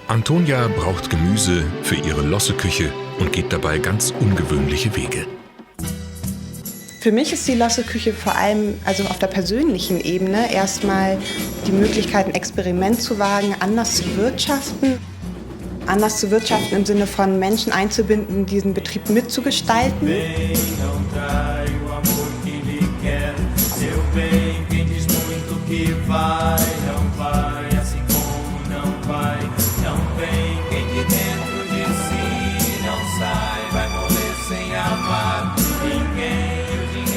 Antonia braucht Gemüse für ihre Losse-Küche und geht dabei ganz ungewöhnliche Wege. Für mich ist die Losse-Küche vor allem, also auf der persönlichen Ebene, erstmal die Möglichkeit, ein Experiment zu wagen, anders zu wirtschaften. Anders zu wirtschaften im Sinne von Menschen einzubinden, diesen Betrieb mitzugestalten.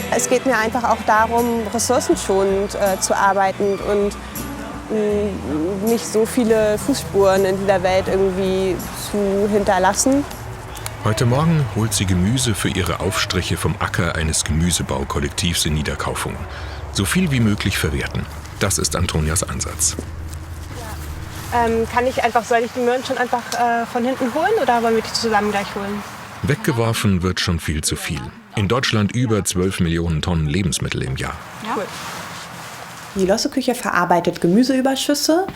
Es geht mir einfach auch darum, ressourcenschonend zu arbeiten und nicht so viele Fußspuren in dieser Welt irgendwie zu hinterlassen. Heute Morgen holt sie Gemüse für ihre Aufstriche vom Acker eines Gemüsebaukollektivs in Niederkaufungen. So viel wie möglich verwerten. Das ist Antonias Ansatz. Soll ich die Möhren schon einfach von hinten holen oder wollen wir die zusammen gleich holen? Weggeworfen wird schon viel zu viel. In Deutschland über 12 Millionen Tonnen Lebensmittel im Jahr. Ja. Cool. Die Losse-Küche verarbeitet Gemüseüberschüsse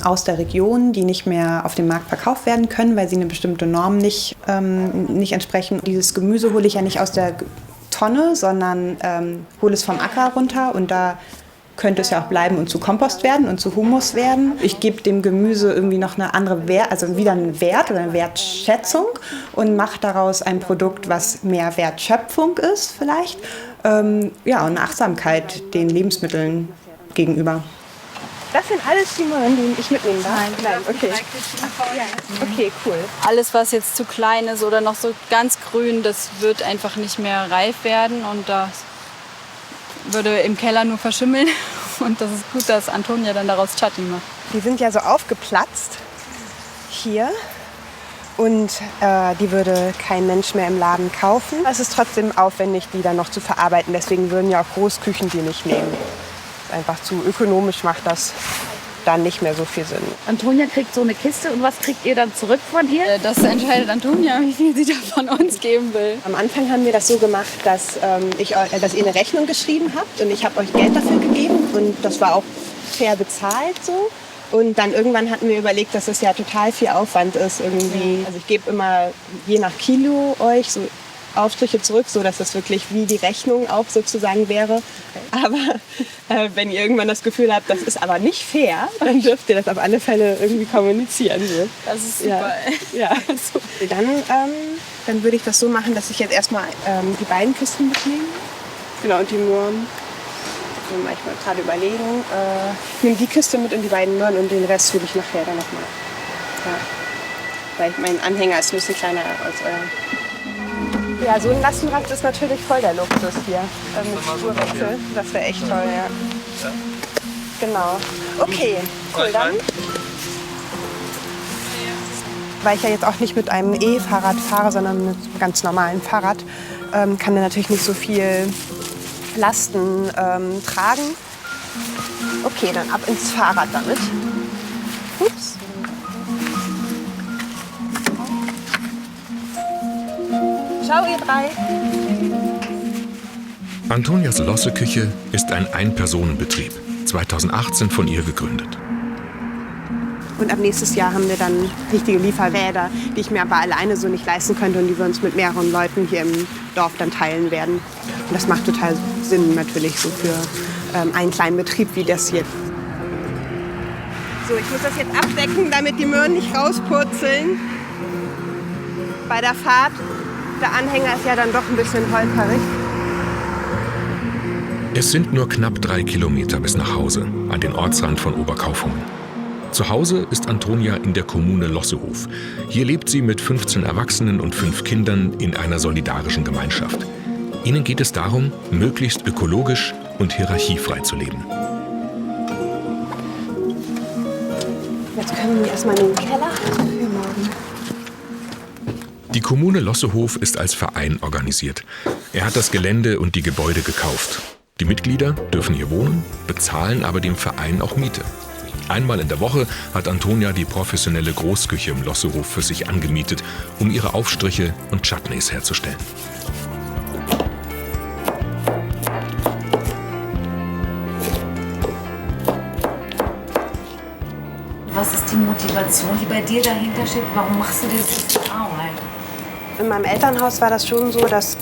aus der Region, die nicht mehr auf dem Markt verkauft werden können, weil sie eine bestimmte Norm nicht entsprechen. Dieses Gemüse hole ich ja nicht aus der Tonne, sondern hole es vom Acker runter und da könnte es ja auch bleiben und zu Kompost werden und zu Humus werden. Ich gebe dem Gemüse irgendwie noch eine andere wieder einen Wert oder eine Wertschätzung und mache daraus ein Produkt, was mehr Wertschöpfung ist vielleicht. Und eine Achtsamkeit den Lebensmitteln gegenüber. Das sind alles die Möhren, die ich mitnehmen darf? Nein, okay. Okay, cool. Alles, was jetzt zu klein ist oder noch so ganz grün, das wird einfach nicht mehr reif werden und das würde im Keller nur verschimmeln. Und das ist gut, dass Antonia dann daraus Chutney macht. Die sind ja so aufgeplatzt hier und die würde kein Mensch mehr im Laden kaufen. Es ist trotzdem aufwendig, die dann noch zu verarbeiten. Deswegen würden ja auch Großküchen die nicht nehmen. Einfach zu ökonomisch macht das dann nicht mehr so viel Sinn. Antonia kriegt so eine Kiste und was kriegt ihr dann zurück von hier? Das entscheidet Antonia, wie viel sie davon uns geben will. Am Anfang haben wir das so gemacht, dass ihr eine Rechnung geschrieben habt und ich habe euch Geld dafür gegeben und das war auch fair bezahlt so. Und dann irgendwann hatten wir überlegt, dass es ja total viel Aufwand ist irgendwie. Also ich gebe immer je nach Kilo euch so Aufstriche zurück, so dass das wirklich wie die Rechnung auch sozusagen wäre. Aber wenn ihr irgendwann das Gefühl habt, das ist aber nicht fair, dann dürft ihr das auf alle Fälle irgendwie kommunizieren. So. Das ist super. Ja. Dann würde ich das so machen, dass ich jetzt erstmal die beiden Kisten mitnehme. Genau, und die Möhren. So manchmal gerade überlegen. Ich nehme die Kiste mit und die beiden Möhren und den Rest hole ich nachher dann nochmal. Ja. Weil mein Anhänger ist ein bisschen kleiner als euer. Ja, so ein Lastenrad ist natürlich voll der Luxus hier mit Spurwechsel. Das wäre echt toll, ja. Genau. Okay, cool, dann. Weil ich ja jetzt auch nicht mit einem E-Fahrrad fahre, sondern mit einem ganz normalen Fahrrad, kann er natürlich nicht so viel Lasten tragen. Okay, dann ab ins Fahrrad damit. Ups. Ciao, ihr drei. Antonias Losse-Küche ist ein Ein-Personen-Betrieb, 2018 von ihr gegründet. Und ab nächstes Jahr haben wir dann richtige Lieferräder, die ich mir aber alleine so nicht leisten könnte und die wir uns mit mehreren Leuten hier im Dorf dann teilen werden. Und das macht total Sinn natürlich so für einen kleinen Betrieb wie das hier. So, ich muss das jetzt abdecken, damit die Möhren nicht rauspurzeln bei der Fahrt. Der Anhänger ist ja dann doch ein bisschen holperig. Es sind nur knapp 3 Kilometer bis nach Hause, an den Ortsrand von Oberkaufungen. Zu Hause ist Antonia in der Kommune Lossehof. Hier lebt sie mit 15 Erwachsenen und 5 Kindern in einer solidarischen Gemeinschaft. Ihnen geht es darum, möglichst ökologisch und hierarchiefrei zu leben. Jetzt können wir erstmal in den Keller für morgen. Die Kommune Lossehof ist als Verein organisiert. Er hat das Gelände und die Gebäude gekauft. Die Mitglieder dürfen hier wohnen, bezahlen aber dem Verein auch Miete. Einmal in der Woche hat Antonia die professionelle Großküche im Lossehof für sich angemietet, um ihre Aufstriche und Chutneys herzustellen. Was ist die Motivation, die bei dir dahinter steht? Warum machst du diese Arbeit? In meinem Elternhaus war das schon so, dass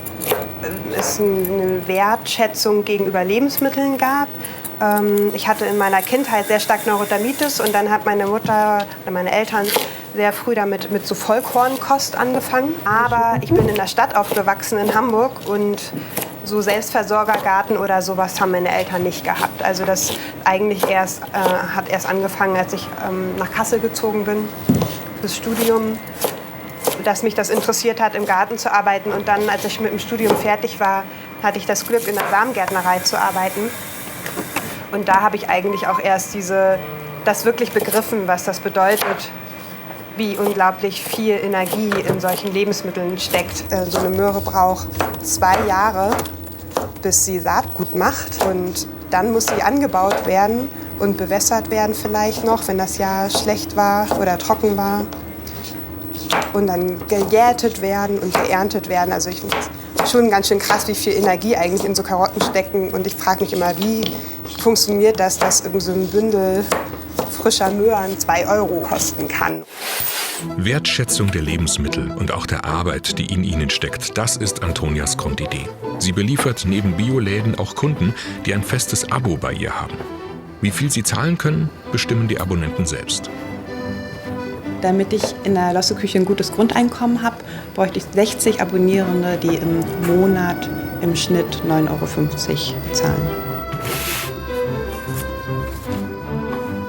es eine Wertschätzung gegenüber Lebensmitteln gab. Ich hatte in meiner Kindheit sehr stark Neurodermitis und dann hat meine Mutter oder meine Eltern sehr früh damit mit so Vollkornkost angefangen. Aber ich bin in der Stadt aufgewachsen in Hamburg und so Selbstversorgergarten oder sowas haben meine Eltern nicht gehabt. Also das eigentlich hat erst angefangen, als ich nach Kassel gezogen bin, das Studium, dass mich das interessiert hat, im Garten zu arbeiten. Und dann, als ich mit dem Studium fertig war, hatte ich das Glück, in der Samengärtnerei zu arbeiten. Und da habe ich eigentlich auch erst das wirklich begriffen, was das bedeutet, wie unglaublich viel Energie in solchen Lebensmitteln steckt. So eine Möhre braucht 2 Jahre, bis sie Saatgut macht. Und dann muss sie angebaut werden und bewässert werden vielleicht noch, wenn das Jahr schlecht war oder trocken war. Und dann gejätet werden und geerntet werden. Also ich finde es schon ganz schön krass, wie viel Energie eigentlich in so Karotten stecken. Und ich frage mich immer, wie funktioniert das, dass irgend so ein Bündel frischer Möhren 2 € kosten kann. Wertschätzung der Lebensmittel und auch der Arbeit, die in ihnen steckt, das ist Antonias Grundidee. Sie beliefert neben Bioläden auch Kunden, die ein festes Abo bei ihr haben. Wie viel sie zahlen können, bestimmen die Abonnenten selbst. Damit ich in der Losse-Küche ein gutes Grundeinkommen habe, bräuchte ich 60 Abonnierende, die im Monat im Schnitt 9,50 € zahlen.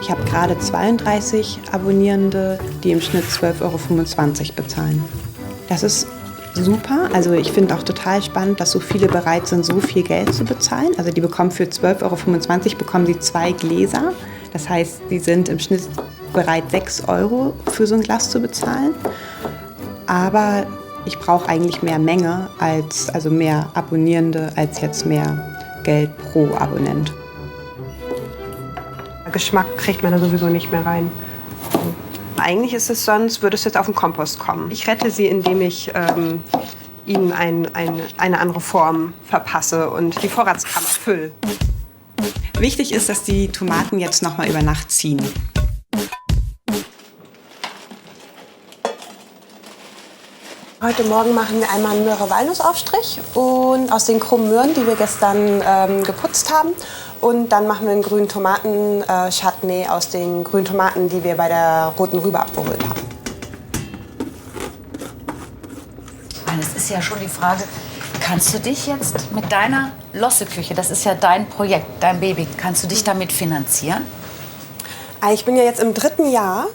Ich habe gerade 32 Abonnierende, die im Schnitt 12,25 € bezahlen. Das ist super. Also ich finde auch total spannend, dass so viele bereit sind, so viel Geld zu bezahlen. Also die bekommen für 12,25 € bekommen sie 2 Gläser. Das heißt, sie sind im Schnitt bereit, 6 € für so ein Glas zu bezahlen. Aber ich brauche eigentlich mehr Menge, also mehr Abonnierende, als jetzt mehr Geld pro Abonnent. Geschmack kriegt man da sowieso nicht mehr rein. Eigentlich ist es sonst, würde es jetzt auf den Kompost kommen. Ich rette sie, indem ich ihnen eine andere Form verpasse und die Vorratskammer fülle. Wichtig ist, dass die Tomaten jetzt noch mal über Nacht ziehen. Heute Morgen machen wir einmal einen Möhre-Walnussaufstrich und aus den krummen Möhren, die wir gestern geputzt haben. Und dann machen wir einen grünen Tomaten-Chutney aus den grünen Tomaten, die wir bei der roten Rübe abgeholt haben. Es ist ja schon die Frage, kannst du dich jetzt mit deiner Losse-Küche, das ist ja dein Projekt, dein Baby, kannst du dich damit finanzieren? Ich bin ja jetzt im 3. Jahr.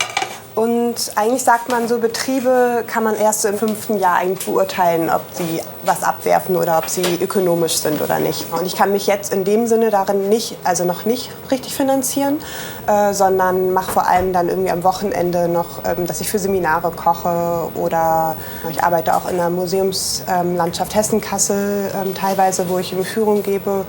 Und eigentlich sagt man, so Betriebe kann man erst so im 5. Jahr eigentlich beurteilen, ob sie was abwerfen oder ob sie ökonomisch sind oder nicht. Und ich kann mich jetzt in dem Sinne darin noch nicht richtig finanzieren, sondern mache vor allem dann irgendwie am Wochenende noch, dass ich für Seminare koche oder ich arbeite auch in der Museumslandschaft Hessen-Kassel teilweise, wo ich eine Führung gebe.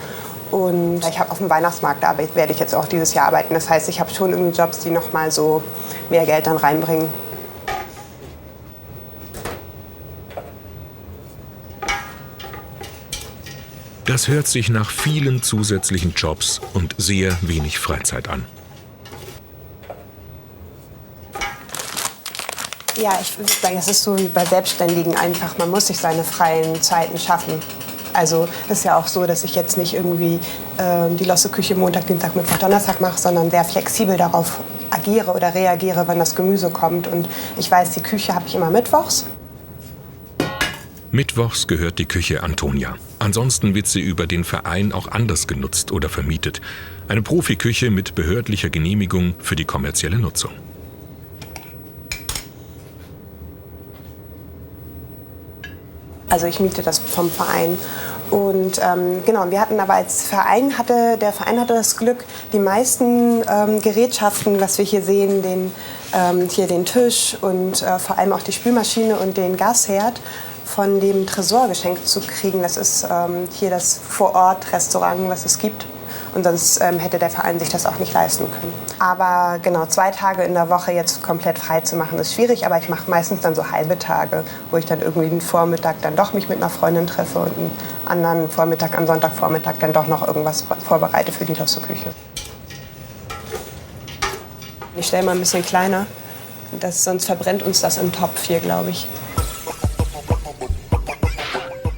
Und ich habe auf dem Weihnachtsmarkt, da werde ich jetzt auch dieses Jahr arbeiten. Das heißt, ich habe schon irgendwie Jobs, die noch mal so mehr Geld dann reinbringen. Das hört sich nach vielen zusätzlichen Jobs und sehr wenig Freizeit an. Ja, ich würde sagen, es ist so wie bei Selbstständigen einfach. Man muss sich seine freien Zeiten schaffen. Also es ist ja auch so, dass ich jetzt nicht irgendwie die Losse-Küche Montag, Dienstag, Mittwoch, Donnerstag mache, sondern sehr flexibel darauf agiere oder reagiere, wann das Gemüse kommt. Und ich weiß, die Küche habe ich immer mittwochs. Mittwochs gehört die Küche Antonia. Ansonsten wird sie über den Verein auch anders genutzt oder vermietet. Eine Profiküche mit behördlicher Genehmigung für die kommerzielle Nutzung. Also ich miete das vom Verein. Und genau, wir hatten aber als Verein der Verein hatte das Glück, die meisten Gerätschaften, was wir hier sehen, hier den Tisch und vor allem auch die Spülmaschine und den Gasherd von dem Tresor geschenkt zu kriegen. Das ist hier das Vor-Ort-Restaurant, was es gibt. Und sonst hätte der Verein sich das auch nicht leisten können. Aber genau, 2 Tage in der Woche jetzt komplett frei zu machen, ist schwierig. Aber ich mache meistens dann so halbe Tage, wo ich dann irgendwie einen Vormittag dann doch mich mit einer Freundin treffe und einen anderen Vormittag, am Sonntagvormittag dann doch noch irgendwas vorbereite für die Losse-Küche. Ich stelle mal ein bisschen kleiner, sonst verbrennt uns das im Topf hier, glaube ich.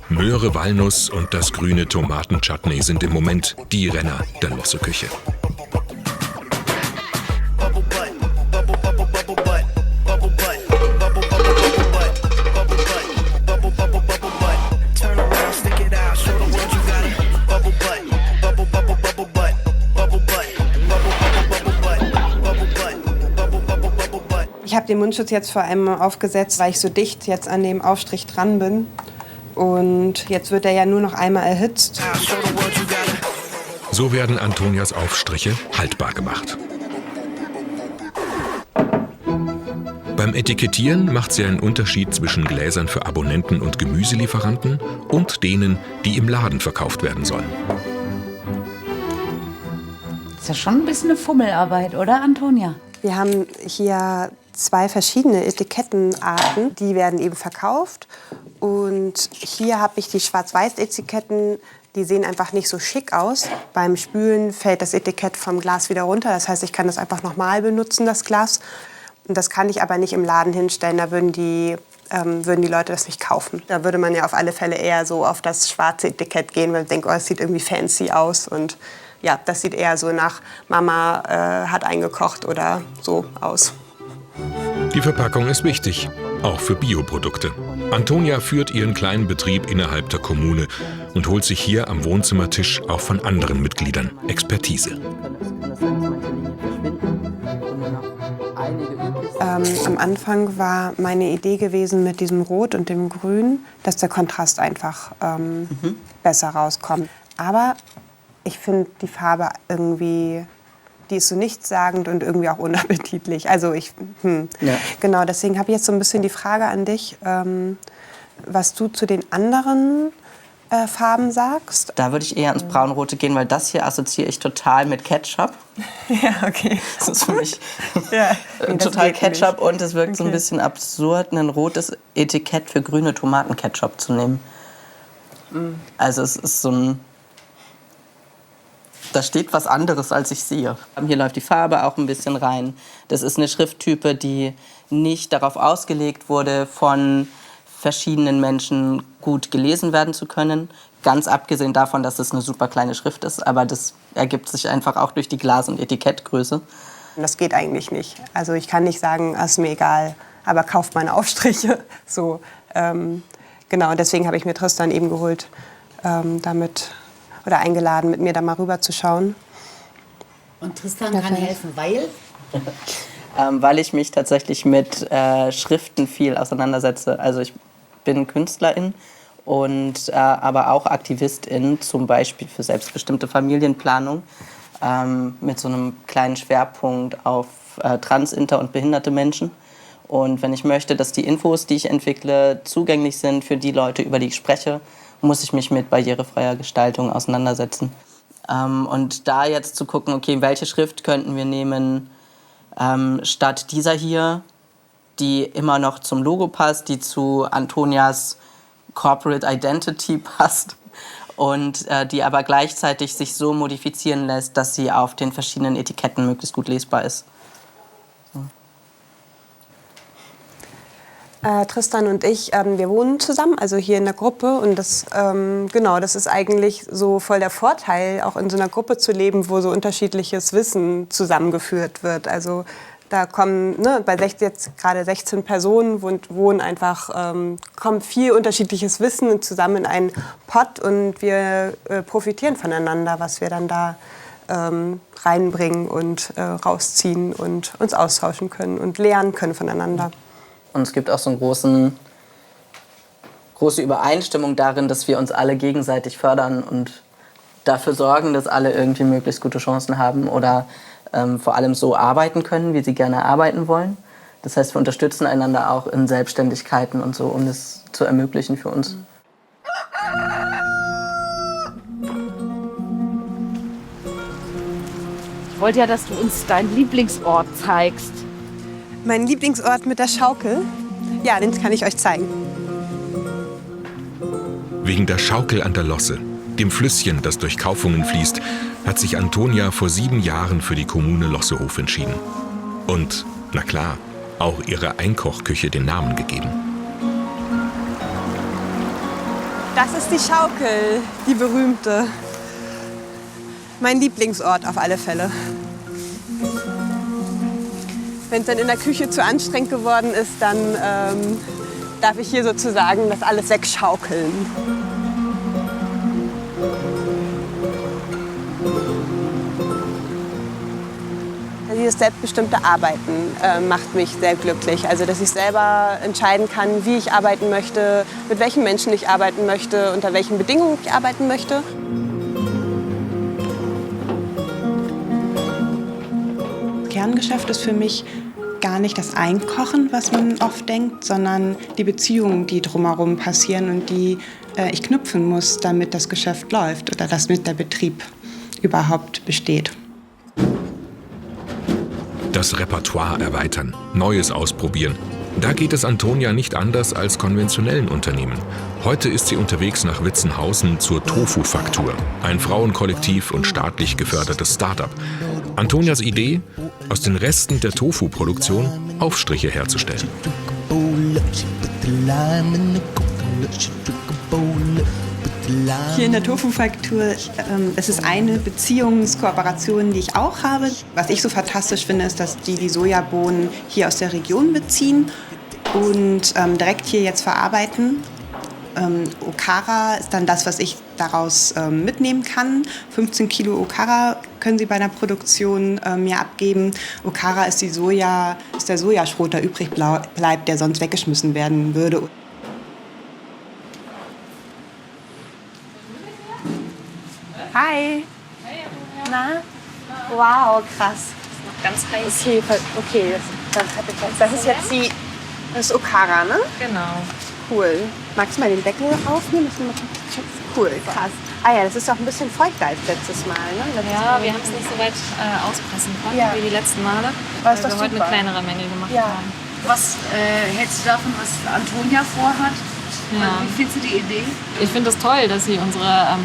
Möhre, Walnuss und das grüne Tomatenchutney sind im Moment die Renner der Losse-Küche. Ich habe den Mundschutz jetzt vor allem aufgesetzt, weil ich so dicht jetzt an dem Aufstrich dran bin. Und jetzt wird er ja nur noch einmal erhitzt. So werden Antonias Aufstriche haltbar gemacht. Beim Etikettieren macht sie einen Unterschied zwischen Gläsern für Abonnenten und Gemüselieferanten und denen, die im Laden verkauft werden sollen. Das ist ja schon ein bisschen eine Fummelarbeit, oder, Antonia? Wir haben hier 2 verschiedene Etikettenarten, die werden eben verkauft. Und hier habe ich die Schwarz-Weiß-Etiketten, die sehen einfach nicht so schick aus. Beim Spülen fällt das Etikett vom Glas wieder runter. Das heißt, ich kann das einfach nochmal benutzen, das Glas. Und das kann ich aber nicht im Laden hinstellen, da würden die Leute das nicht kaufen. Da würde man ja auf alle Fälle eher so auf das schwarze Etikett gehen, weil man denkt, oh, das sieht irgendwie fancy aus. Und ja, das sieht eher so nach Mama hat eingekocht oder so aus. Die Verpackung ist wichtig, auch für Bioprodukte. Antonia führt ihren kleinen Betrieb innerhalb der Kommune und holt sich hier am Wohnzimmertisch auch von anderen Mitgliedern Expertise. Am Anfang war meine Idee gewesen mit diesem Rot und dem Grün, dass der Kontrast einfach besser rauskommt. Aber ich finde die Farbe irgendwie, die ist so nichtssagend und irgendwie auch unappetitlich. Also Genau, deswegen habe ich jetzt so ein bisschen die Frage an dich, was du zu den anderen Farben sagst. Da würde ich eher ins Braunrote gehen, weil das hier assoziiere ich total mit Ketchup. Ja, okay. Das ist für mich nee, total Ketchup und es wirkt so ein bisschen absurd, ein rotes Etikett für grüne Tomatenketchup zu nehmen. Also es ist so ein... Da steht was anderes, als ich sehe. Hier läuft die Farbe auch ein bisschen rein. Das ist eine Schrifttype, die nicht darauf ausgelegt wurde, von verschiedenen Menschen gut gelesen werden zu können. Ganz abgesehen davon, dass es eine super kleine Schrift ist. Aber das ergibt sich einfach auch durch die Glas- und Etikettgröße. Das geht eigentlich nicht. Also ich kann nicht sagen, es ist mir egal, aber kauft meine Aufstriche. So, genau, und deswegen habe ich mir Tristan eben geholt, oder eingeladen, mit mir da mal rüber zu schauen. Und Tristan kann helfen, weil? Weil ich mich tatsächlich mit Schriften viel auseinandersetze. Also ich bin Künstlerin und aber auch Aktivistin, zum Beispiel für selbstbestimmte Familienplanung, mit so einem kleinen Schwerpunkt auf trans-, inter- und behinderte Menschen. Und wenn ich möchte, dass die Infos, die ich entwickle, zugänglich sind für die Leute, über die ich spreche, muss ich mich mit barrierefreier Gestaltung auseinandersetzen. Und da jetzt zu gucken, okay, welche Schrift könnten wir nehmen, statt dieser hier, die immer noch zum Logo passt, die zu Antonias Corporate Identity passt und die aber gleichzeitig sich so modifizieren lässt, dass sie auf den verschiedenen Etiketten möglichst gut lesbar ist. Tristan und ich, wir wohnen zusammen, also hier in der Gruppe. Und das, das ist eigentlich so voll der Vorteil, auch in so einer Gruppe zu leben, wo so unterschiedliches Wissen zusammengeführt wird. Also da kommen bei jetzt gerade 16 Personen wohnen einfach, kommt viel unterschiedliches Wissen zusammen in einen Pott und wir profitieren voneinander, was wir dann da reinbringen und rausziehen und uns austauschen können und lernen können voneinander. Und es gibt auch so eine große Übereinstimmung darin, dass wir uns alle gegenseitig fördern und dafür sorgen, dass alle irgendwie möglichst gute Chancen haben oder vor allem so arbeiten können, wie sie gerne arbeiten wollen. Das heißt, wir unterstützen einander auch in Selbstständigkeiten und so, um das zu ermöglichen für uns. Ich wollte ja, dass du uns deinen Lieblingsort zeigst. Mein Lieblingsort mit der Schaukel, ja, den kann ich euch zeigen. Wegen der Schaukel an der Losse, dem Flüsschen, das durch Kaufungen fließt, hat sich Antonia vor 7 Jahren für die Kommune Lossehof entschieden. Und, na klar, auch ihrer Einkochküche den Namen gegeben. Das ist die Schaukel, die berühmte. Mein Lieblingsort auf alle Fälle. Wenn es dann in der Küche zu anstrengend geworden ist, dann darf ich hier sozusagen das alles wegschaukeln. Dieses selbstbestimmte Arbeiten macht mich sehr glücklich. Also, dass ich selber entscheiden kann, wie ich arbeiten möchte, mit welchen Menschen ich arbeiten möchte, unter welchen Bedingungen ich arbeiten möchte. Kerngeschäft ist für mich gar nicht das Einkochen, was man oft denkt, sondern die Beziehungen, die drumherum passieren und die ich knüpfen muss, damit das Geschäft läuft oder damit der Betrieb überhaupt besteht. Das Repertoire erweitern, Neues ausprobieren. Da geht es Antonia nicht anders als konventionellen Unternehmen. Heute ist sie unterwegs nach Witzenhausen zur Tofu-Faktur, ein Frauenkollektiv und staatlich gefördertes Start-up. Antonias Idee, aus den Resten der Tofu-Produktion Aufstriche herzustellen. Hier in der Tofu-Faktur, es ist eine Beziehungskooperation, die ich auch habe. Was ich so fantastisch finde, ist, dass die Sojabohnen hier aus der Region beziehen und direkt hier jetzt verarbeiten. Okara ist dann das, was ich daraus mitnehmen kann. 15 Kilo Okara können Sie bei der Produktion mir abgeben. Okara ist der Sojaschrot, der übrig bleibt, der sonst weggeschmissen werden würde. Hi. Na? Wow, krass. Ganz heiß. Okay, das ist jetzt das ist Okara, ne? Genau. Cool. Magst du mal den Deckel aufnehmen? Cool, krass. Ah ja, das ist auch ein bisschen feuchter als letztes Mal, ne? Ja, wir haben es nicht so weit auspressen können wie die letzten Male, Was weil wir heute eine kleinere Menge gemacht haben. Was hältst du davon, was Antonia vorhat? Ja. Wie findest du die Idee? Ich finde es toll, dass sie unsere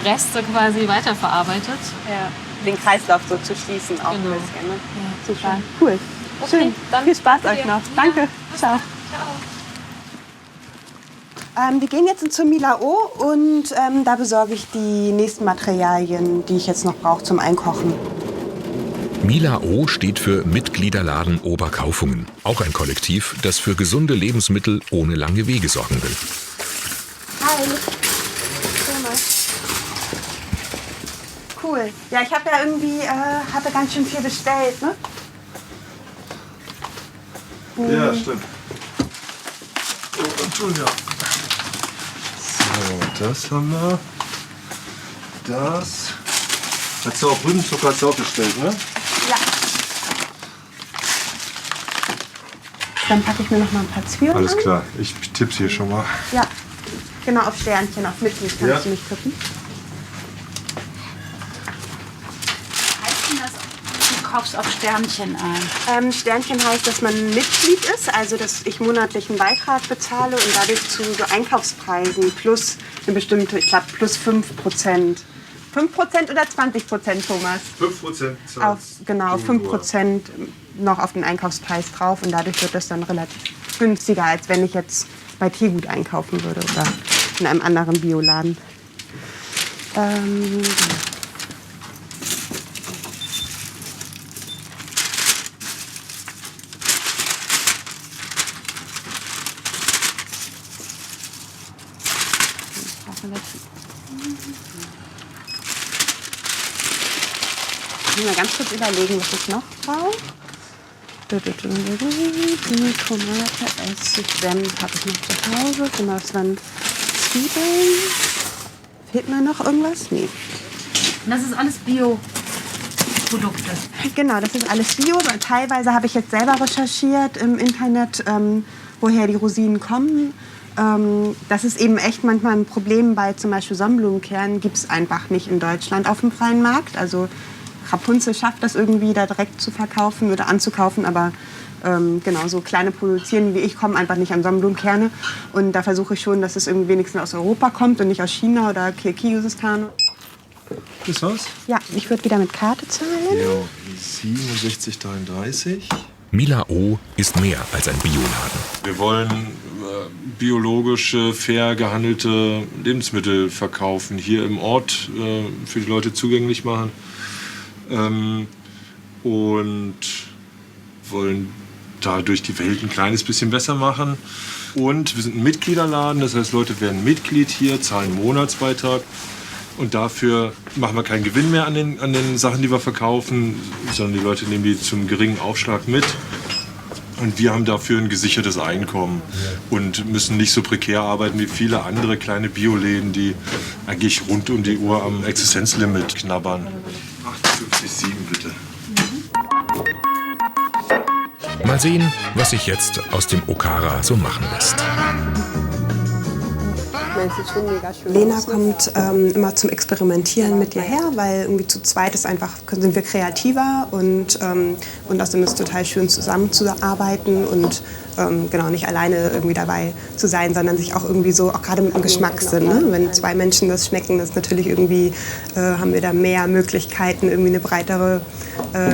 Reste quasi weiterverarbeitet. Ja. Den Kreislauf so zu schließen auch Genau. ein bisschen, ne? Ja, Super. Cool. Okay, Schön. dann Viel Spaß danke euch dir. noch. Danke. Ciao. Wir gehen jetzt zur Milao und da besorge ich die nächsten Materialien, die ich jetzt noch brauche zum Einkochen. Milao steht für Mitgliederladen Oberkaufungen, auch ein Kollektiv, das für gesunde Lebensmittel ohne lange Wege sorgen will. Hi. Cool. Ja, ich habe ja irgendwie hatte ganz schön viel bestellt, ne? Ja, stimmt. Oh, Entschuldigung. So, das haben wir. Das. Hast du auch Rübenzucker auch bestellt, ne? Ja. Dann packe ich mir noch mal ein paar Zwiebeln Alles an. klar, ich tipp's hier schon mal. Ja, genau, auf Sternchen, auf Mitglied kannst Ja. du mich tippen. Heißt denn das, du kaufst auf Sternchen ein? Sternchen heißt, dass man Mitglied ist, also dass ich monatlich einen Beitrag bezahle und dadurch zu so Einkaufspreisen plus eine bestimmte, ich glaube plus 5%. 5% oder 20%, Thomas? 5%. Auf, genau, 5% noch auf den Einkaufspreis drauf und dadurch wird das dann relativ günstiger, als wenn ich jetzt bei Teegut einkaufen würde oder in einem anderen Bioladen. Ich muss mal ganz kurz überlegen, was ich noch brauche. Tomate, Essig, Senf habe ich noch zu Hause. Was waren Zwiebeln? Fehlt mir noch irgendwas? Nee. Und das ist alles Bio-Produkte. Genau, das ist alles Bio. Teilweise habe ich jetzt selber recherchiert im Internet, woher die Rosinen kommen. Das ist eben echt manchmal ein Problem bei zum Beispiel Sonnenblumenkernen. Gibt es einfach nicht in Deutschland auf dem freien Markt. Also Rapunzel schafft das irgendwie, da direkt zu verkaufen oder anzukaufen, aber genau, so kleine Produzierende wie ich kommen einfach nicht an Sonnenblumenkerne. Und da versuche ich schon, dass es irgendwie wenigstens aus Europa kommt und nicht aus China oder Kirgisistan. Ist was? Ja, ich würde wieder mit Karte zahlen. Ja, 67,33. Mila O. ist mehr als ein Bioladen. Wir wollen biologische, fair gehandelte Lebensmittel verkaufen, hier im Ort für die Leute zugänglich machen und wollen dadurch die Welt ein kleines bisschen besser machen. Und wir sind ein Mitgliederladen, das heißt, Leute werden Mitglied hier, zahlen einen Monatsbeitrag. Und dafür machen wir keinen Gewinn mehr an den Sachen, die wir verkaufen, sondern die Leute nehmen die zum geringen Aufschlag mit. Und wir haben dafür ein gesichertes Einkommen und müssen nicht so prekär arbeiten wie viele andere kleine Bioläden, die eigentlich rund um die Uhr am Existenzlimit knabbern. 58,7 bitte. Mal sehen, was sich jetzt aus dem Okara so machen lässt. Lena kommt immer zum Experimentieren mit ihr her, weil irgendwie zu zweit ist einfach, sind wir kreativer und außerdem ist es total schön zusammenzuarbeiten und genau nicht alleine irgendwie dabei zu sein, sondern sich auch irgendwie so, auch gerade mit dem Geschmackssinn. Ne? Wenn zwei Menschen das schmecken, ist natürlich irgendwie, haben wir da mehr Möglichkeiten, irgendwie eine breitere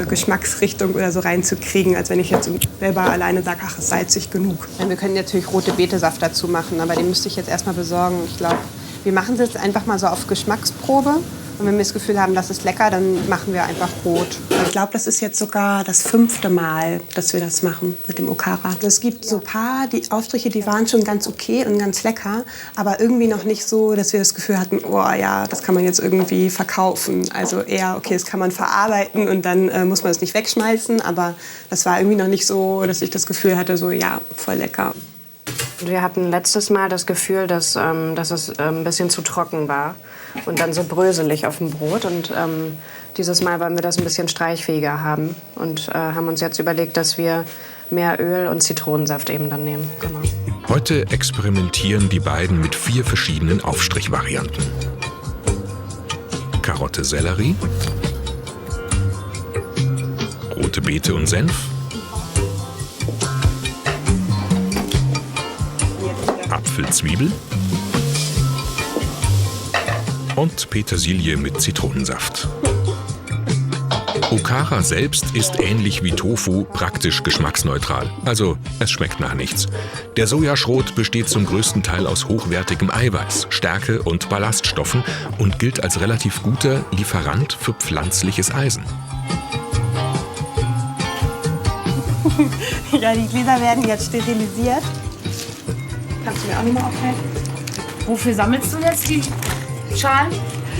Geschmacksrichtung oder so reinzukriegen, als wenn ich jetzt selber alleine sage, ach, ist salzig genug. Ja, wir können natürlich rote Betesaft dazu machen, aber den müsste ich jetzt erstmal besorgen. Ich glaube, wir machen es jetzt einfach mal so auf Geschmacksprobe. Und wenn wir das Gefühl haben, das ist lecker, dann machen wir einfach rot. Ich glaube, das ist jetzt sogar das 5. Mal, dass wir das machen mit dem Okara. Es gibt so ein paar die Aufstriche, die waren schon ganz okay und ganz lecker, aber irgendwie noch nicht so, dass wir das Gefühl hatten, oh ja, das kann man jetzt irgendwie verkaufen. Also eher, okay, das kann man verarbeiten und dann muss man es nicht wegschmeißen, aber das war irgendwie noch nicht so, dass ich das Gefühl hatte, so ja, voll lecker. Wir hatten letztes Mal das Gefühl, dass es ein bisschen zu trocken war und dann so bröselig auf dem Brot. Und dieses Mal wollen wir das ein bisschen streichfähiger haben und haben uns jetzt überlegt, dass wir mehr Öl und Zitronensaft eben dann nehmen. Genau. Heute experimentieren die beiden mit 4 verschiedenen Aufstrichvarianten. Karotte, Sellerie, rote Beete und Senf, Apfel, Zwiebel und Petersilie mit Zitronensaft. Okara selbst ist ähnlich wie Tofu praktisch geschmacksneutral. Also es schmeckt nach nichts. Der Sojaschrot besteht zum größten Teil aus hochwertigem Eiweiß, Stärke und Ballaststoffen und gilt als relativ guter Lieferant für pflanzliches Eisen. Ja, die Gläser werden jetzt sterilisiert. Kannst du mir auch noch mal aufhelfen? Wofür sammelst du jetzt die Schalen?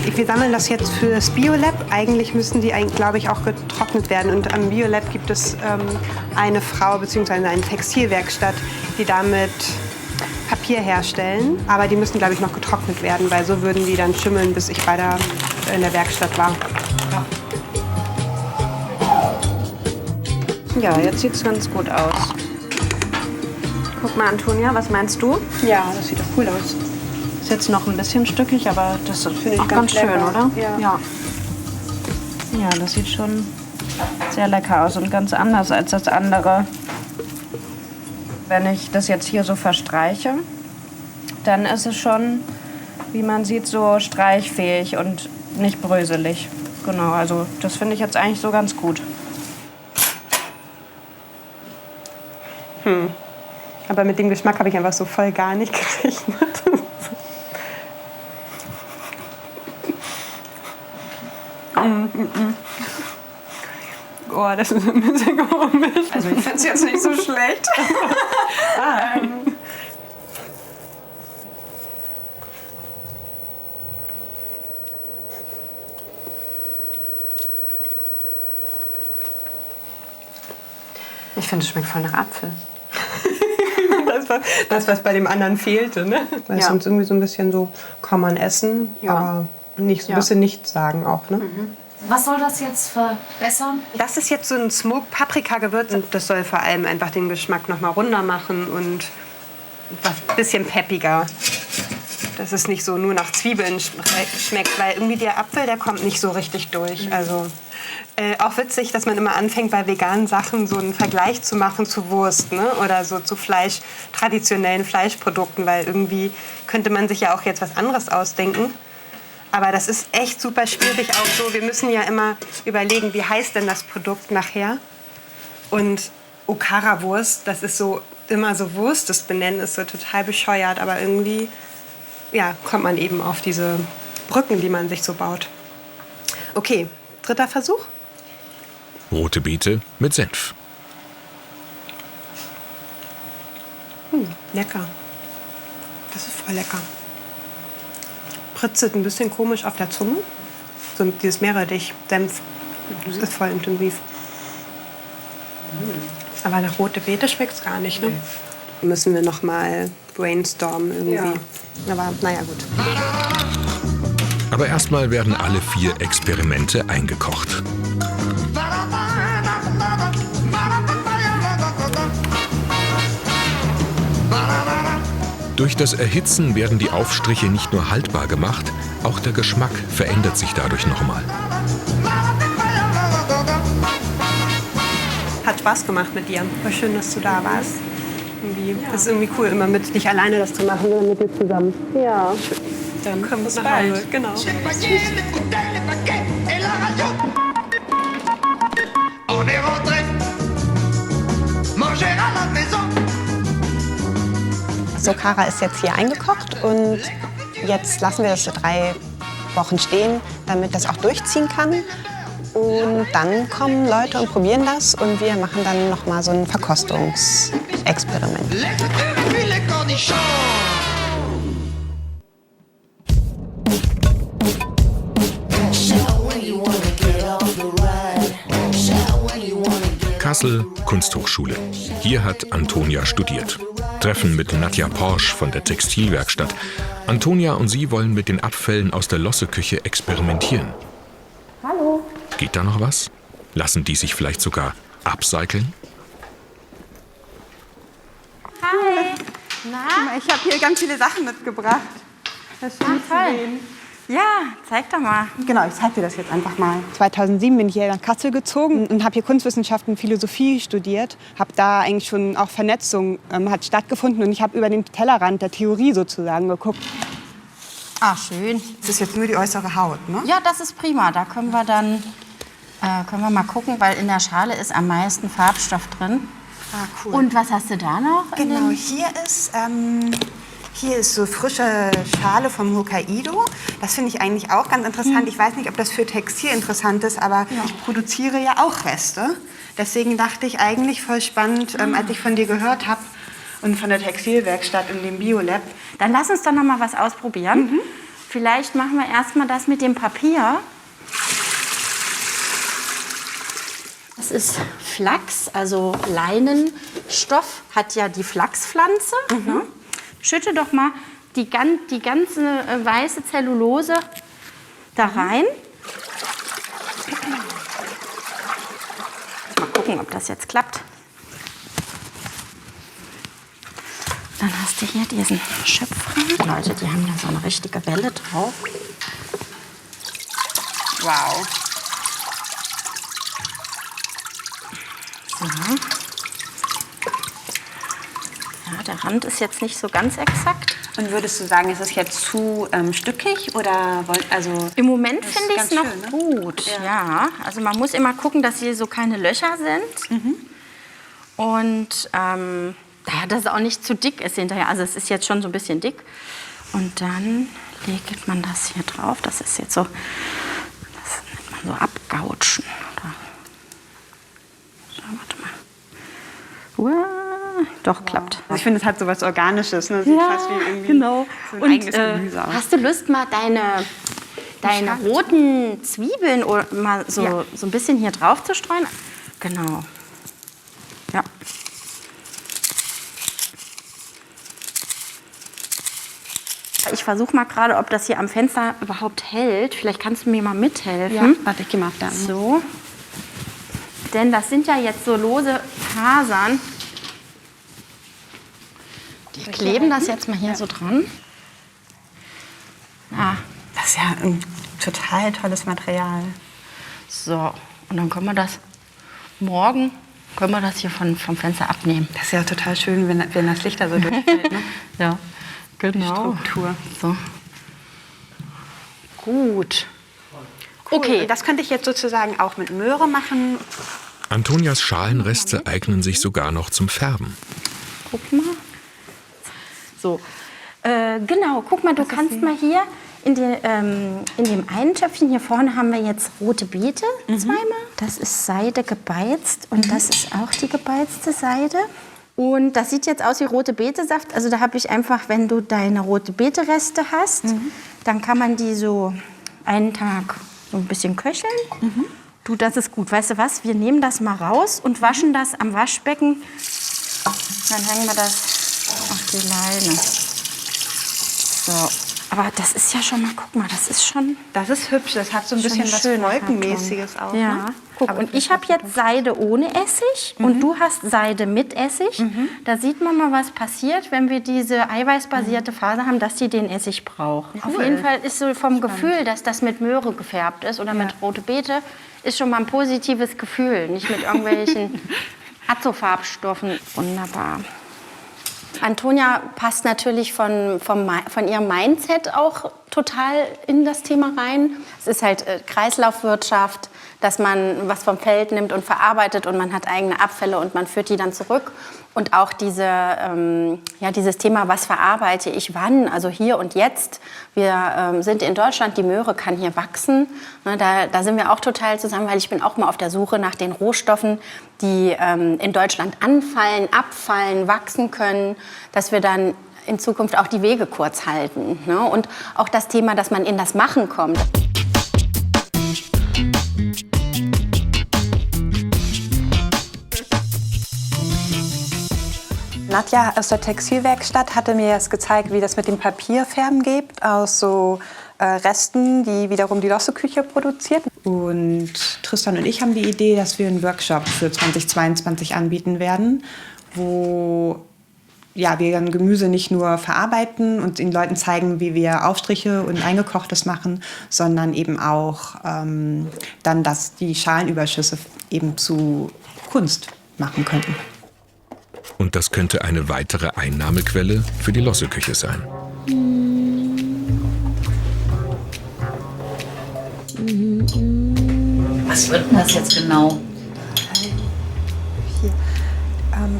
Wir sammeln das jetzt für das Biolab. Eigentlich müssen die, glaube ich, auch getrocknet werden. Und am Biolab gibt es eine Frau bzw. eine Textilwerkstatt, die damit Papier herstellen. Aber die müssen, glaube ich, noch getrocknet werden, weil so würden die dann schimmeln, bis ich in der Werkstatt war. Ja, jetzt sieht es ganz gut aus. Guck mal, Antonia, was meinst du? Ja, das sieht doch cool aus. Ist jetzt noch ein bisschen stückig, aber das finde ich auch ganz schön, lecker, oder? Ja. Ja, das sieht schon sehr lecker aus und ganz anders als das andere. Wenn ich das jetzt hier so verstreiche, dann ist es schon, wie man sieht, so streichfähig und nicht bröselig. Genau, also das finde ich jetzt eigentlich so ganz gut. Aber mit dem Geschmack habe ich einfach so voll gar nicht gerechnet. Oh, das ist ein bisschen komisch. Also ich finde es jetzt nicht so schlecht. Ich finde, es schmeckt voll nach Apfel. Das, was bei dem anderen fehlte, ne? Weil es sonst irgendwie so ein bisschen so, kann man essen, aber nicht so ein bisschen nichts sagen auch, ne? Was soll das jetzt verbessern? Das ist jetzt so ein Smoked-Paprika-Gewürz und das soll vor allem einfach den Geschmack noch mal runder machen und was ein bisschen peppiger. Dass es nicht so nur nach Zwiebeln schmeckt, weil irgendwie der Apfel, der kommt nicht so richtig durch. Also auch witzig, dass man immer anfängt, bei veganen Sachen so einen Vergleich zu machen zu Wurst, ne? Oder so zu Fleisch, traditionellen Fleischprodukten, weil irgendwie könnte man sich ja auch jetzt was anderes ausdenken. Aber das ist echt super schwierig auch so. Wir müssen ja immer überlegen, wie heißt denn das Produkt nachher? Und Okara-Wurst, das ist so immer so Wurst, das Benennen ist so total bescheuert. Aber irgendwie kommt man eben auf diese Brücken, die man sich so baut. Okay, 3. Versuch. Rote Beete mit Senf. Lecker. Das ist voll lecker. Pritzelt ein bisschen komisch auf der Zunge. So dieses Meerrettich-Senf. Das ist voll intensiv. Aber nach rote Beete schmeckt es gar nicht, ne? Müssen wir noch mal brainstormen irgendwie. Ja. Aber naja, gut. Aber erstmal werden alle 4 Experimente eingekocht. Durch das Erhitzen werden die Aufstriche nicht nur haltbar gemacht, auch der Geschmack verändert sich dadurch nochmal. Hat Spaß gemacht mit dir. War schön, dass du da warst. Das ist irgendwie cool, immer nicht alleine das zu machen, sondern mit dir zusammen. Ja. Dann kommen wir bis nach bald. Hause. Genau. So, Kara ist jetzt hier eingekocht und jetzt lassen wir das für 3 Wochen stehen, damit das auch durchziehen kann. Und dann kommen Leute und probieren das und wir machen dann noch mal so ein Verkostungsexperiment. Kassel, Kunsthochschule. Hier hat Antonia studiert. Treffen mit Nadja Porsch von der Textilwerkstatt. Antonia und sie wollen mit den Abfällen aus der Losseküche experimentieren. Hallo. Geht da noch was? Lassen die sich vielleicht sogar upcyclen? Hi. Na? Ich habe hier ganz viele Sachen mitgebracht. Das ist schön zu sehen. Ja, zeig doch mal. Genau, ich zeige dir das jetzt einfach mal. 2007 bin ich hier nach Kassel gezogen und habe hier Kunstwissenschaften und Philosophie studiert. Habe da eigentlich schon auch Vernetzung hat stattgefunden und ich habe über den Tellerrand der Theorie sozusagen geguckt. Ah, schön. Das ist jetzt nur die äußere Haut, ne? Ja, das ist prima. Da können wir dann mal gucken, weil in der Schale ist am meisten Farbstoff drin. Ah, cool. Und was hast du da noch? Genau, hier ist so frische Schale vom Hokkaido. Das finde ich eigentlich auch ganz interessant. Ich weiß nicht, ob das für Textil interessant ist, aber ich produziere ja auch Reste. Deswegen dachte ich eigentlich voll spannend, als ich von dir gehört habe und von der Textilwerkstatt in dem Biolab. Dann lass uns doch noch mal was ausprobieren. Vielleicht machen wir erstmal das mit dem Papier. Das ist Flachs, also Leinenstoff, hat ja die Flachspflanze. Ne? Schütte doch mal die ganze weiße Zellulose da rein. Mal gucken, ob das jetzt klappt. Dann hast du hier diesen Schöpfring. Leute, die haben da so eine richtige Welle drauf. Wow. So. Ja, der Rand ist jetzt nicht so ganz exakt. Und würdest du sagen, ist es jetzt zu stückig oder Im Moment finde ich es noch schön, ne? gut. Ja, also man muss immer gucken, dass hier so keine Löcher sind. Und dass es auch nicht zu dick ist hinterher. Also es ist jetzt schon so ein bisschen dick. Und dann legt man das hier drauf. Das ist jetzt so, das nennt man so abgautschen. So, warte mal. Doch, klappt. Also ich finde, es hat so was Organisches. Ne? Sieht fast wie irgendwie genau. so ein eigenes Gemüse aus. Hast du Lust, mal deine roten Zwiebeln mal so ein bisschen hier drauf zu streuen? Genau. Ja. Ich versuche mal gerade, ob das hier am Fenster überhaupt hält. Vielleicht kannst du mir mal mithelfen. Ja, warte, ich gehe mal da. So. Denn das sind ja jetzt so lose Fasern. Die kleben das jetzt mal hier so dran. Das ist ja ein total tolles Material. So, und dann können wir das morgen hier vom Fenster abnehmen. Das ist ja total schön, wenn das Licht da so durchfällt. Ne? Ja, genau. Struktur. So. Gut. Okay. Und das könnte ich jetzt sozusagen auch mit Möhre machen. Antonias Schalenreste eignen sich sogar noch zum Färben. Guck mal. So, genau, guck mal, du kannst mal hier in dem einen Töpfchen hier vorne haben wir jetzt rote Beete zweimal. Das ist Seide gebeizt und das ist auch die gebeizte Seide. Und das sieht jetzt aus wie rote Betesaft. Also da habe ich einfach, wenn du deine rote Beete-Reste hast, dann kann man die so einen Tag so ein bisschen köcheln. Du, das ist gut. Weißt du was? Wir nehmen das mal raus und waschen das am Waschbecken. Dann hängen wir das auf die Leine. So. Aber das ist ja schon mal, guck mal, das ist schon... Das ist hübsch, das hat so ein bisschen was Wolkenmäßiges auch. Ja, Ne? guck, und ich habe jetzt Seide ohne Essig und du hast Seide mit Essig. Da sieht man mal, was passiert, wenn wir diese eiweißbasierte Faser haben, dass die den Essig braucht. Auf jeden Fall ist so vom Gefühl, dass das mit Möhre gefärbt ist oder mit rote Beete, ist schon mal ein positives Gefühl, nicht mit irgendwelchen Azofarbstoffen. Wunderbar. Antonia passt natürlich von ihrem Mindset auch total in das Thema rein. Es ist halt Kreislaufwirtschaft, dass man was vom Feld nimmt und verarbeitet und man hat eigene Abfälle und man führt die dann zurück. Und auch dieses Thema, was verarbeite ich wann, also hier und jetzt. Wir sind in Deutschland, die Möhre kann hier wachsen. Da sind wir auch total zusammen, weil ich bin auch mal auf der Suche nach den Rohstoffen, die in Deutschland anfallen, abfallen, wachsen können, dass wir dann in Zukunft auch die Wege kurz halten. Ne? Und auch das Thema, dass man in das Machen kommt. Nadja aus der Textilwerkstatt hatte mir jetzt gezeigt, wie das mit dem Papierfärben geht, aus so Resten, die wiederum die Losse-Küche produziert. Und Tristan und ich haben die Idee, dass wir einen Workshop für 2022 anbieten werden, wo wir dann Gemüse nicht nur verarbeiten und den Leuten zeigen, wie wir Aufstriche und Eingekochtes machen, sondern eben auch dann, dass die Schalenüberschüsse eben zu Kunst machen könnten. Und das könnte eine weitere Einnahmequelle für die Losse-Küche sein. Was wird denn das jetzt genau?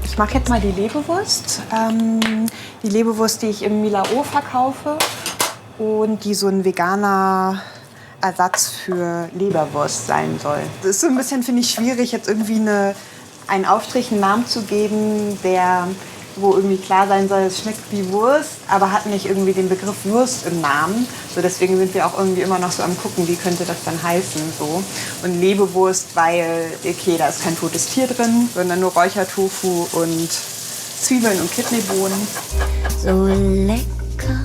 Ich mache jetzt mal die Leberwurst. Die Leberwurst, die ich im Milao verkaufe und die so ein veganer Ersatz für Leberwurst sein soll. Das ist so ein bisschen, finde ich, schwierig, jetzt irgendwie einen Aufstrich, einen Namen zu geben, wo irgendwie klar sein soll, es schmeckt wie Wurst, aber hat nicht irgendwie den Begriff Wurst im Namen. So, deswegen sind wir auch irgendwie immer noch so am gucken, wie könnte das dann heißen. So. Und Leberwurst, weil, okay, da ist kein totes Tier drin, sondern nur Räuchertofu und Zwiebeln und Kidneybohnen. So lecker,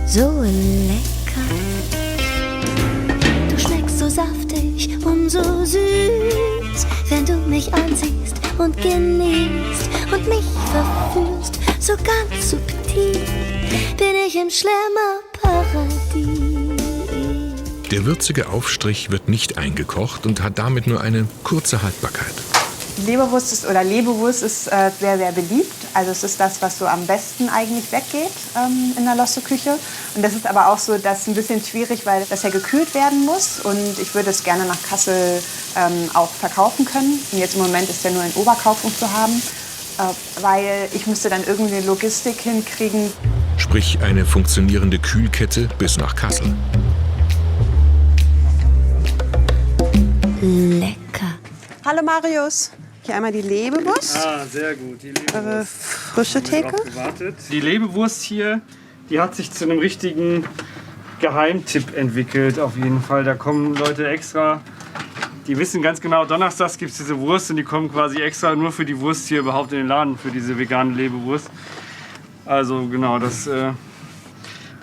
so lecker. Du schmeckst so saftig und so süß, wenn du mich ansiehst und genießt und mich verführst, so ganz subtil bin ich im Schlemmerparadies. Der würzige Aufstrich wird nicht eingekocht und hat damit nur eine kurze Haltbarkeit. Leberwurst ist sehr, sehr beliebt. Also es ist das, was so am besten eigentlich weggeht in der Losse-Küche. Und das ist aber auch so, das ist ein bisschen schwierig, weil das ja gekühlt werden muss. Und ich würde es gerne nach Kassel auch verkaufen können. Und jetzt im Moment ist ja nur in Oberkaufung zu haben, weil ich müsste dann irgendwie eine Logistik hinkriegen. Sprich eine funktionierende Kühlkette bis nach Kassel. Lecker. Hallo Marius. Hier einmal die Leberwurst. Ah, sehr gut. Die Leberwurst. Frische Theke. Die Leberwurst hier, die hat sich zu einem richtigen Geheimtipp entwickelt, auf jeden Fall. Da kommen Leute extra, die wissen ganz genau, donnerstags gibt es diese Wurst und die kommen quasi extra nur für die Wurst hier überhaupt in den Laden, für diese vegane Leberwurst. Also genau, da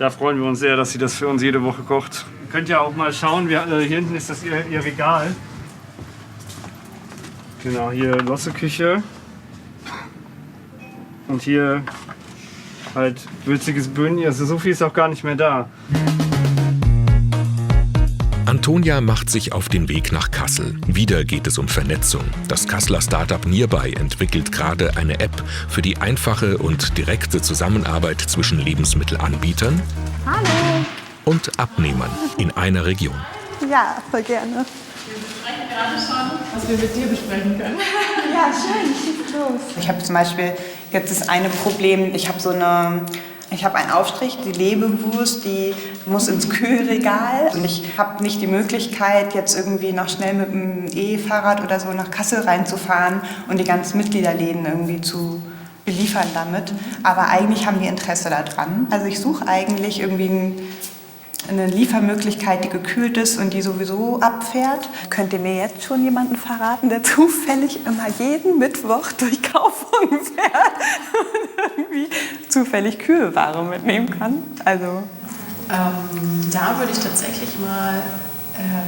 freuen wir uns sehr, dass sie das für uns jede Woche kocht. Ihr könnt ja auch mal schauen, hier hinten ist das ihr Regal. Genau, hier Losse-Küche. Und hier halt würziges Böhnchen. Also so viel ist auch gar nicht mehr da. Antonia macht sich auf den Weg nach Kassel. Wieder geht es um Vernetzung. Das Kasseler Startup Nearby entwickelt gerade eine App für die einfache und direkte Zusammenarbeit zwischen Lebensmittelanbietern und Abnehmern in einer Region. Ja, voll gerne. Wir besprechen gerade schon, was wir mit dir besprechen können. Ja, schön, schieß los. Ich habe zum Beispiel jetzt das eine Problem, ich habe einen Aufstrich, die Leberwurst, die muss ins Kühlregal und ich habe nicht die Möglichkeit, jetzt irgendwie noch schnell mit dem E-Fahrrad oder so nach Kassel reinzufahren und die ganzen Mitgliederläden irgendwie zu beliefern damit. Aber eigentlich haben die Interesse daran. Also ich suche eigentlich irgendwie eine Liefermöglichkeit, die gekühlt ist und die sowieso abfährt. Könnt ihr mir jetzt schon jemanden verraten, der zufällig immer jeden Mittwoch durch Kaufhof fährt und irgendwie zufällig Kühlware mitnehmen kann? Also da würde ich tatsächlich mal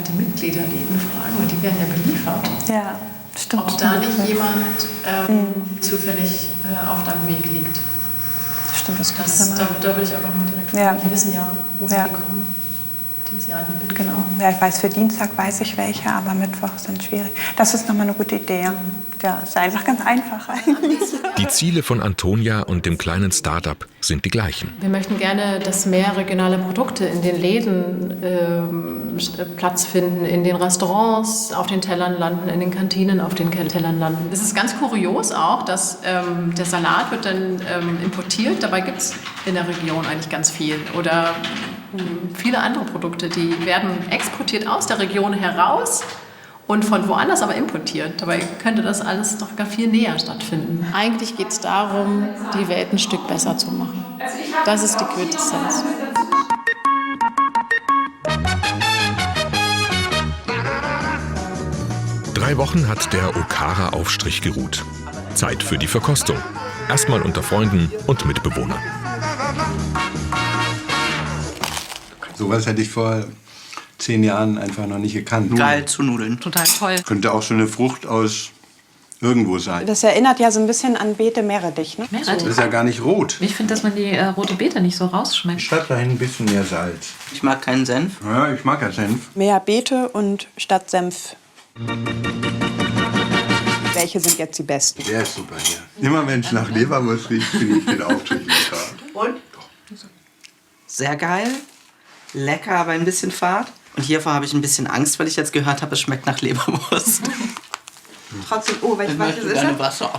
die Mitgliederläden fragen, weil die werden ja beliefert. Ja, stimmt. Ob da nicht jemand zufällig auf deinem Weg liegt. Stimmt, das da würde ich auch noch mal direkt fragen. Die wissen ja, woher die kommen. Die sie anbieten. Genau. Ja, ich weiß, für Dienstag weiß ich welche, aber Mittwoch sind schwierig. Das ist nochmal eine gute Idee. Ja, ist einfach ganz einfach eigentlich. Die Ziele von Antonia und dem kleinen Start-up sind die gleichen. Wir möchten gerne, dass mehr regionale Produkte in den Läden Platz finden, in den Restaurants auf den Tellern landen, in den Kantinen auf den Tellern landen. Es ist ganz kurios auch, dass der Salat wird dann importiert. Dabei gibt es in der Region eigentlich ganz viel. Oder viele andere Produkte, die werden exportiert aus der Region heraus und von woanders aber importiert. Dabei könnte das alles doch gar viel näher stattfinden. Eigentlich geht es darum, die Welt ein Stück besser zu machen. Das ist die Quintessenz. Drei Wochen hat der Okara-Aufstrich geruht. Zeit für die Verkostung. Erstmal unter Freunden und Mitbewohnern. Sowas hätte ich vor 10 Jahren einfach noch nicht gekannt. Geil zu Nudeln. Total toll. Könnte auch so eine Frucht aus irgendwo sein. Das erinnert ja so ein bisschen an Beete Meerrettich, ne? Das ist ja gar nicht rot. Ich finde, dass man die rote Beete nicht so rausschmeckt. Statt dahin ein bisschen mehr Salz. Ich mag keinen Senf. Ja, ich mag ja Senf. Mehr Beete und statt Senf. Welche sind jetzt die besten? Der ist super hier. Immer wenn es nach Leberwurst riecht, finde ich den Aufstrich lecker. Und? Sehr geil. Lecker, aber ein bisschen fad. Und hiervor habe ich ein bisschen Angst, weil ich jetzt gehört habe, es schmeckt nach Leberwurst. Trotzdem, welches was ist das? Wasser.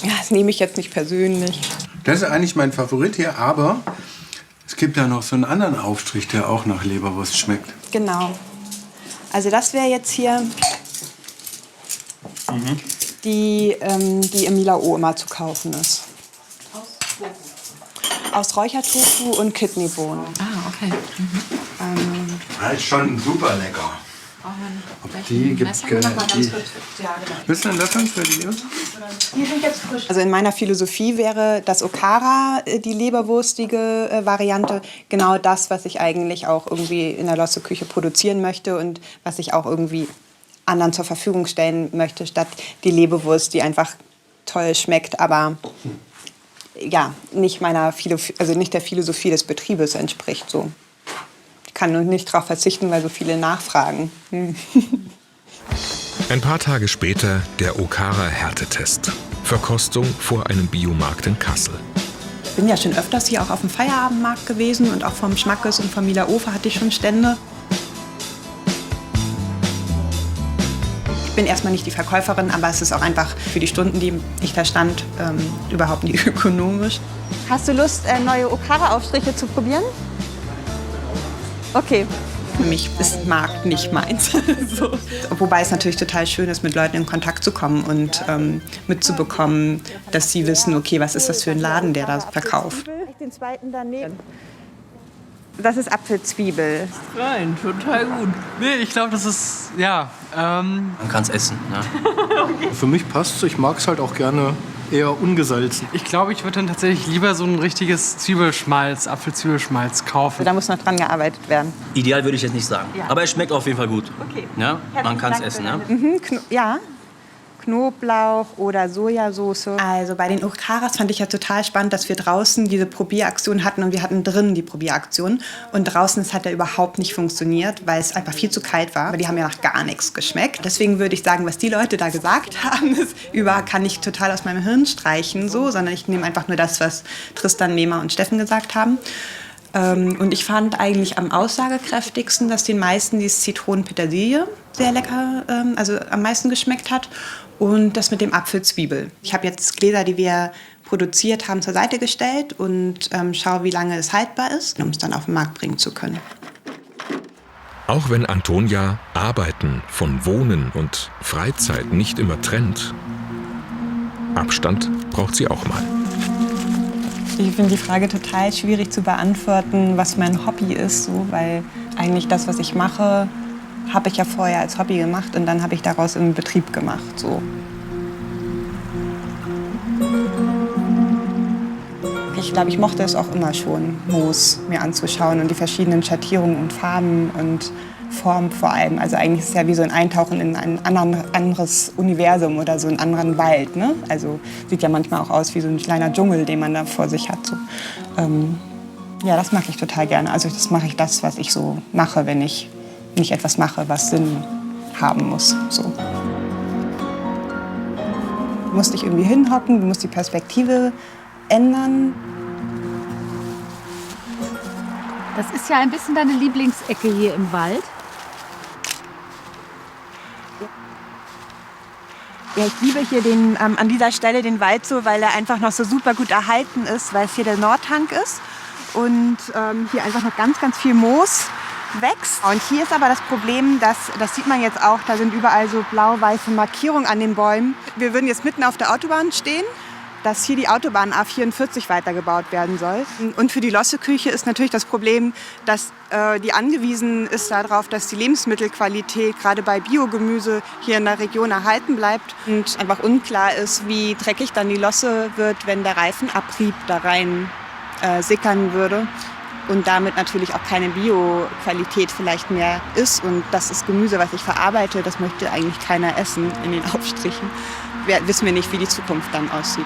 Ja, das nehme ich jetzt nicht persönlich. Das ist eigentlich mein Favorit hier, aber es gibt ja noch so einen anderen Aufstrich, der auch nach Leberwurst schmeckt. Genau. Also das wäre jetzt hier die im Milao immer zu kaufen ist. Aus Räuchertofu und Kidneybohnen. Ah, okay. Das ist schon super lecker. Die gibt's gerne. Willst du einen Löffel für die Leber? Die sind jetzt frisch. Also in meiner Philosophie wäre das Okara, die leberwurstige Variante, genau das, was ich eigentlich auch irgendwie in der Losse-Küche produzieren möchte und was ich auch irgendwie anderen zur Verfügung stellen möchte, statt die Leberwurst, die einfach toll schmeckt, aber ja, nicht nicht der Philosophie des Betriebes entspricht. So. Ich kann nur nicht darauf verzichten, weil so viele nachfragen. Ein paar Tage später der Okara-Härtetest. Verkostung vor einem Biomarkt in Kassel. Ich bin ja schon öfters hier auch auf dem Feierabendmarkt gewesen und auch vom Schmackes und vom Milao hatte ich schon Stände. Ich bin erstmal nicht die Verkäuferin, aber es ist auch einfach für die Stunden, die ich da stand, überhaupt nicht ökonomisch. Hast du Lust, neue Okara-Aufstriche zu probieren? Okay. Für mich ist Markt nicht meins. So. Wobei es natürlich total schön ist, mit Leuten in Kontakt zu kommen und mitzubekommen, dass sie wissen, okay, was ist das für ein Laden, der da verkauft. Den zweiten daneben. Das ist Apfelzwiebel. Rein, total gut. Nee, ich glaube, das ist, ja. Man kann es essen, ne? Okay. Für mich passt es. Ich mag es halt auch gerne eher ungesalzen. Ich glaube, ich würde dann tatsächlich lieber so ein richtiges Zwiebelschmalz, Apfelzwiebelschmalz kaufen. Da muss noch dran gearbeitet werden. Ideal würde ich jetzt nicht sagen. Ja. Aber es schmeckt auf jeden Fall gut. Okay. Ja, man kann es essen, ne? Ja. Knoblauch oder Sojasauce. Also bei den Okaras fand ich ja total spannend, dass wir draußen diese Probieraktion hatten und wir hatten drinnen die Probieraktion. Und draußen hat ja überhaupt nicht funktioniert, weil es einfach viel zu kalt war. Aber die haben ja nach gar nichts geschmeckt. Deswegen würde ich sagen, was die Leute da gesagt haben, ist, kann ich total aus meinem Hirn streichen, so, sondern ich nehme einfach nur das, was Tristan, Mema und Steffen gesagt haben. Und ich fand eigentlich am aussagekräftigsten, dass den meisten dieses Zitronen-Petersilie sehr lecker, also am meisten geschmeckt hat. Und das mit dem Apfel-Zwiebel. Ich habe jetzt Gläser, die wir produziert haben, zur Seite gestellt und schaue, wie lange es haltbar ist, um es dann auf den Markt bringen zu können. Auch wenn Antonia Arbeiten von Wohnen und Freizeit nicht immer trennt, Abstand braucht sie auch mal. Ich finde die Frage total schwierig zu beantworten, was mein Hobby ist, so, weil eigentlich das, was ich mache, habe ich ja vorher als Hobby gemacht und dann habe ich daraus einen Betrieb gemacht. So. Ich glaube, ich mochte es auch immer schon, Moos mir anzuschauen und die verschiedenen Schattierungen und Farben und Formen vor allem. Also eigentlich ist es ja wie so ein Eintauchen in ein anderes Universum oder so einen anderen Wald. Ne? Also sieht ja manchmal auch aus wie so ein kleiner Dschungel, den man da vor sich hat. So. Ja, das mag ich total gerne. Also das mache ich das, was ich so mache, wenn ich nicht etwas mache, was Sinn haben muss. So. Du musst dich irgendwie hinhocken, du musst die Perspektive ändern. Das ist ja ein bisschen deine Lieblingsecke hier im Wald. Ja, ich liebe hier an dieser Stelle den Wald so, weil er einfach noch so super gut erhalten ist, weil es hier der Nordhang ist und hier einfach noch ganz, ganz viel Moos wächst. Und hier ist aber das Problem, das sieht man jetzt auch, da sind überall so blau-weiße Markierungen an den Bäumen. Wir würden jetzt mitten auf der Autobahn stehen, dass hier die Autobahn A44 weitergebaut werden soll. Und für die Losse-Küche ist natürlich das Problem, dass die angewiesen ist darauf, dass die Lebensmittelqualität gerade bei Biogemüse hier in der Region erhalten bleibt. Und einfach unklar ist, wie dreckig dann die Losse wird, wenn der Reifenabrieb da rein sickern würde. Und damit natürlich auch keine Bio-Qualität vielleicht mehr ist. Und das ist Gemüse, was ich verarbeite, das möchte eigentlich keiner essen in den Aufstrichen. Wissen wir nicht, wie die Zukunft dann aussieht.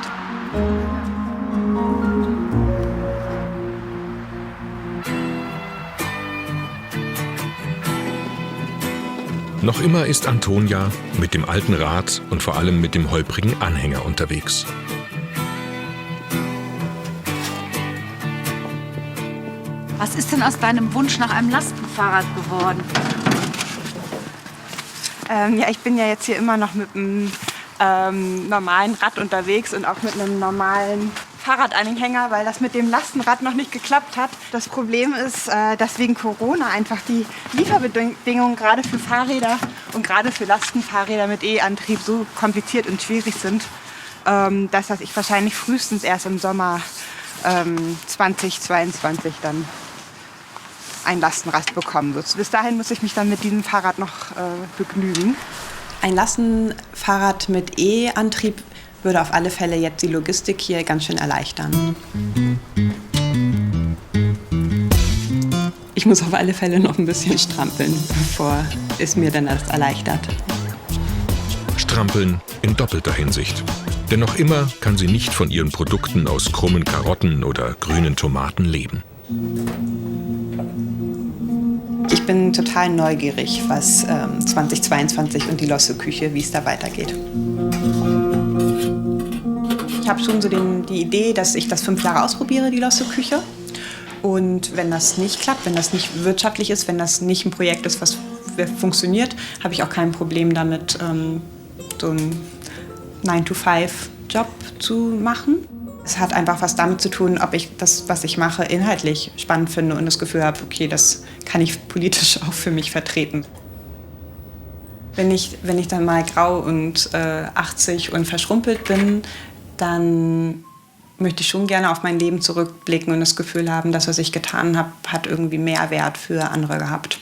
Noch immer ist Antonia mit dem alten Rad und vor allem mit dem holprigen Anhänger unterwegs. Was ist denn aus deinem Wunsch nach einem Lastenfahrrad geworden? Ja, ich bin ja jetzt hier immer noch mit einem normalen Rad unterwegs und auch mit einem normalen Fahrradanhänger, weil das mit dem Lastenrad noch nicht geklappt hat. Das Problem ist, dass wegen Corona einfach die Lieferbedingungen gerade für Fahrräder und gerade für Lastenfahrräder mit E-Antrieb so kompliziert und schwierig sind, dass ich wahrscheinlich frühestens erst im Sommer 2022 dann ein Lastenrad bekommen wird. Bis dahin muss ich mich dann mit diesem Fahrrad noch begnügen. Ein Lastenfahrrad mit E-Antrieb würde auf alle Fälle jetzt die Logistik hier ganz schön erleichtern. Ich muss auf alle Fälle noch ein bisschen strampeln, bevor es mir dann das erleichtert. Strampeln in doppelter Hinsicht. Denn noch immer kann sie nicht von ihren Produkten aus krummen Karotten oder grünen Tomaten leben. Ich bin total neugierig, was 2022 und die Losse-Küche, wie es da weitergeht. Ich habe schon so die Idee, dass ich das 5 Jahre ausprobiere, die Losse-Küche. Und wenn das nicht klappt, wenn das nicht wirtschaftlich ist, wenn das nicht ein Projekt ist, was funktioniert, habe ich auch kein Problem damit, so einen 9-to-5-Job zu machen. Es hat einfach was damit zu tun, ob ich das, was ich mache, inhaltlich spannend finde und das Gefühl habe, okay, das kann ich politisch auch für mich vertreten. Wenn ich dann mal grau und 80 und verschrumpelt bin, dann möchte ich schon gerne auf mein Leben zurückblicken und das Gefühl haben, das, was ich getan habe, hat irgendwie Mehrwert für andere gehabt.